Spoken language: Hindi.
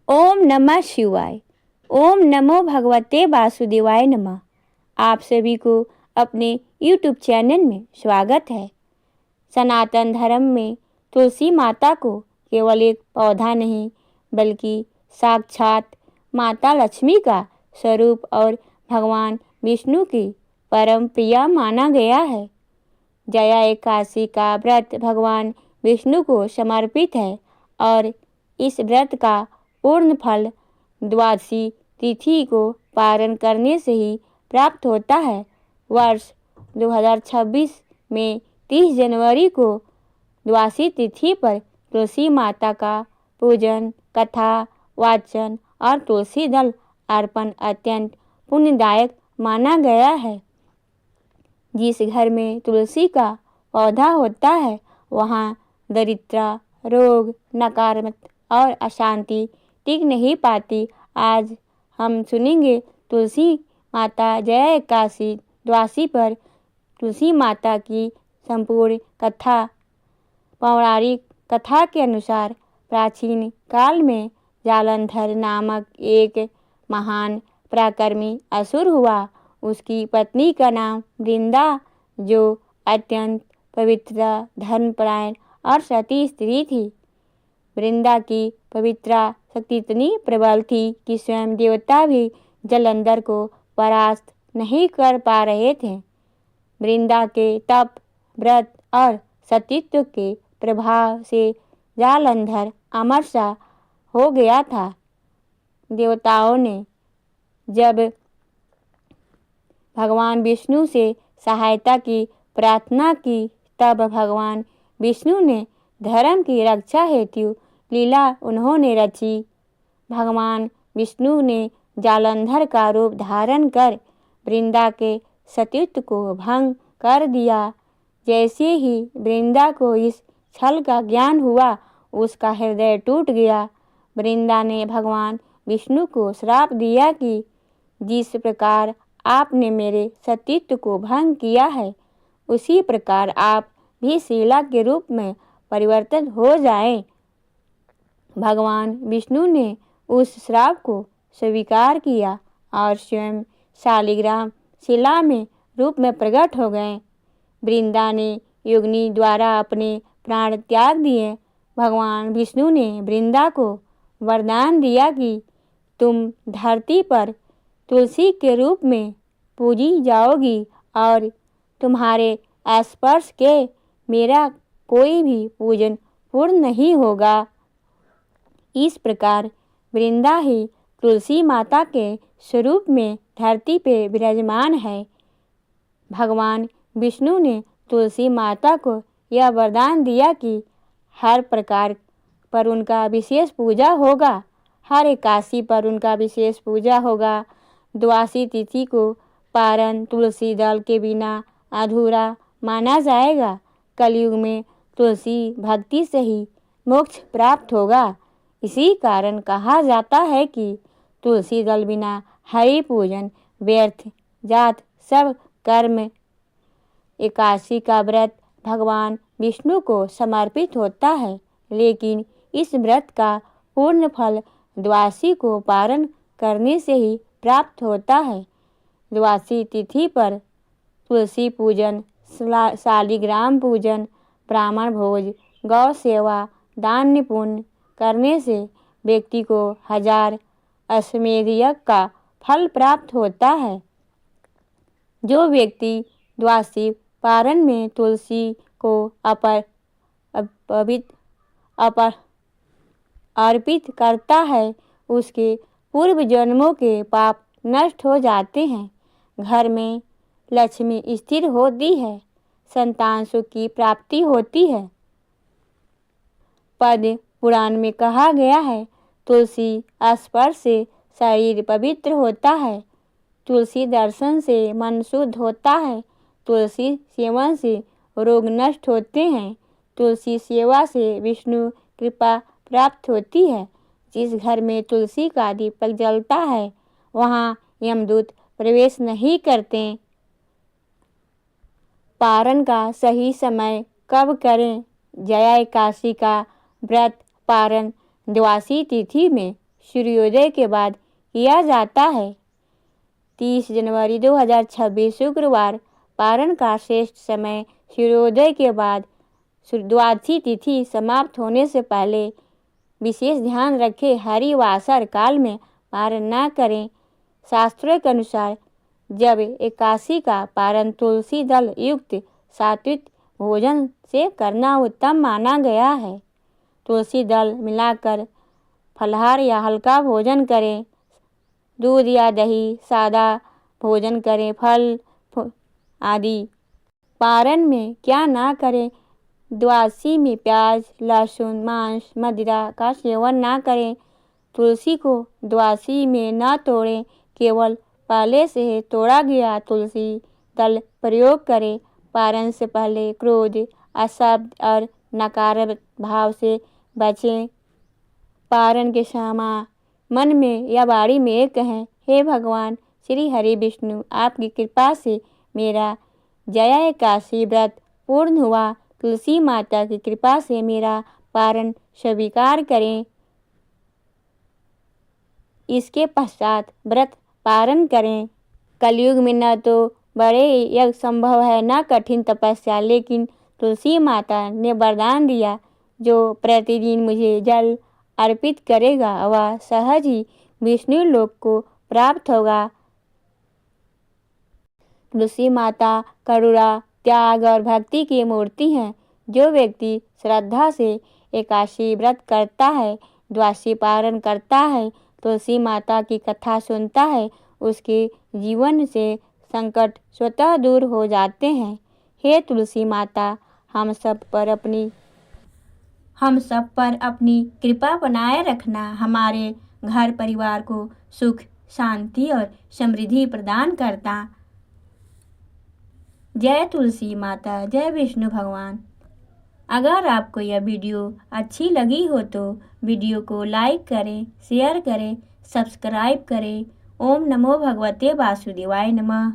ओम नमः शिवाय। ओम नमो भगवते वासुदेवाय नमः। आप सभी को अपने YouTube चैनल में स्वागत है। सनातन धर्म में तुलसी माता को केवल एक पौधा नहीं बल्कि साक्षात माता लक्ष्मी का स्वरूप और भगवान विष्णु की परम प्रिया माना गया है। जया एकादशी का व्रत भगवान विष्णु को समर्पित है और इस व्रत का पूर्ण फल द्वादशी तिथि को पारण करने से ही प्राप्त होता है। वर्ष 2026 में 30 जनवरी को द्वादशी तिथि पर तुलसी माता का पूजन, कथा वाचन और तुलसी दल अर्पण अत्यंत पुण्यदायक माना गया है। जिस घर में तुलसी का पौधा होता है वहाँ दरिद्रता, रोग, नकारात्मक और अशांति टिक नहीं पाती। आज हम सुनेंगे तुलसी माता जया एकादशी द्वादशी पर तुलसी माता की संपूर्ण कथा। पौराणिक कथा के अनुसार प्राचीन काल में जालंधर नामक एक महान पराक्रमी असुर हुआ। उसकी पत्नी का नाम वृंदा, जो अत्यंत पवित्र, धर्मपरायण और सती स्त्री थी। वृंदा की पवित्रता शक्ति इतनी प्रबल थी कि स्वयं देवता भी जालंधर को परास्त नहीं कर पा रहे थे। वृंदा के तप, व्रत और सतीत्व के प्रभाव से जालंधर अमर सा हो गया था। देवताओं ने जब भगवान विष्णु से सहायता की प्रार्थना की तब भगवान विष्णु ने धर्म की रक्षा हेतु लीला उन्होंने रची। भगवान विष्णु ने जालंधर का रूप धारण कर वृंदा के सतीत्व को भंग कर दिया। जैसे ही वृंदा को इस छल का ज्ञान हुआ, उसका हृदय टूट गया। वृंदा ने भगवान विष्णु को श्राप दिया कि जिस प्रकार आपने मेरे सतीत्व को भंग किया है, उसी प्रकार आप भी शीला के रूप में परिवर्तित हो जाएं। भगवान विष्णु ने उस श्राप को स्वीकार किया और स्वयं शालिग्राम शिला में रूप में प्रकट हो गए। वृंदा ने योगिनी द्वारा अपने प्राण त्याग दिए। भगवान विष्णु ने वृंदा को वरदान दिया कि तुम धरती पर तुलसी के रूप में पूजी जाओगी और तुम्हारे स्पर्श के मेरा कोई भी पूजन पूर्ण नहीं होगा। इस प्रकार वृंदा ही तुलसी माता के स्वरूप में धरती पे विराजमान है। भगवान विष्णु ने तुलसी माता को यह वरदान दिया कि हर प्रकार पर उनका विशेष पूजा होगा, हर एकादशी पर उनका विशेष पूजा होगा। द्वादशी तिथि को पारण तुलसी दल के बिना अधूरा माना जाएगा। कलयुग में तुलसी भक्ति से ही मोक्ष प्राप्त होगा। इसी कारण कहा जाता है कि तुलसी दल बिना हरि पूजन व्यर्थ जात सब कर्म। एकादशी का व्रत भगवान विष्णु को समर्पित होता है, लेकिन इस व्रत का पूर्ण फल द्वादशी को पारण करने से ही प्राप्त होता है। द्वादशी तिथि पर तुलसी पूजन, शालिग्राम पूजन, ब्राह्मण भोज, गौ सेवा, दान पुण्य करने से व्यक्ति को 1000 अश्वमेध यज्ञ का फल प्राप्त होता है। जो व्यक्ति द्वादशी पारण में तुलसी को अर्पित करता है, उसके पूर्व जन्मों के पाप नष्ट हो जाते हैं। घर में लक्ष्मी स्थिर होती है, संतान सुख की प्राप्ति होती है। पद्म पुराण में कहा गया है, तुलसी स्पर्श से शरीर पवित्र होता है, तुलसी दर्शन से मन शुद्ध होता है, तुलसी सेवन से रोग नष्ट होते हैं, तुलसी सेवा से विष्णु कृपा प्राप्त होती है। जिस घर में तुलसी का दीपक जलता है वहाँ यमदूत प्रवेश नहीं करते। पारण का सही समय कब करें? जया एकादशी का व्रत पारण द्वादशी तिथि में सूर्योदय के बाद किया जाता है। 30 जनवरी 2026 शुक्रवार पारण का श्रेष्ठ समय सूर्योदय के बाद द्वादशी तिथि समाप्त होने से पहले। विशेष ध्यान रखें, हरिवासर काल में पारण न करें। शास्त्रों के अनुसार जब एकादशी का पारण तुलसी दल युक्त सात्विक भोजन से करना उत्तम माना गया है। तुलसी दल मिलाकर फलाहार या हल्का भोजन करें। दूध या दही, सादा भोजन करें, फल आदि। पारण में क्या ना करें? द्वादशी में प्याज, लहसुन, मांस, मदिरा का सेवन ना करें। तुलसी को द्वादशी में न तोड़ें, केवल पहले से तोड़ा गया तुलसी दल प्रयोग करें। पारण से पहले क्रोध, अशब्द और नकारात्मक भाव से बचें। पारण के समय मन में या वाणी में कहें, हे भगवान श्री हरि विष्णु, आपकी कृपा से मेरा जया एकादशी व्रत पूर्ण हुआ। तुलसी माता की कृपा से मेरा पारण स्वीकार करें। इसके पश्चात व्रत पारण करें। कलयुग में न तो बड़े यज्ञ संभव है न कठिन तपस्या, लेकिन तुलसी माता ने वरदान दिया, जो प्रतिदिन मुझे जल अर्पित करेगा वह सहज ही विष्णु लोक को प्राप्त होगा। तुलसी माता करुणा, त्याग और भक्ति की मूर्ति हैं। जो व्यक्ति श्रद्धा से एकादशी व्रत करता है, द्वादशी पारण करता है, तुलसी माता की कथा सुनता है, उसके जीवन से संकट स्वतः दूर हो जाते हैं। हे तुलसी माता, हम सब पर अपनी कृपा बनाए रखना। हमारे घर परिवार को सुख, शांति और समृद्धि प्रदान करता। जय तुलसी माता, जय विष्णु भगवान। अगर आपको यह वीडियो अच्छी लगी हो तो वीडियो को लाइक करें, शेयर करें, सब्सक्राइब करें। ओम नमो भगवते वासुदेवाय नमः।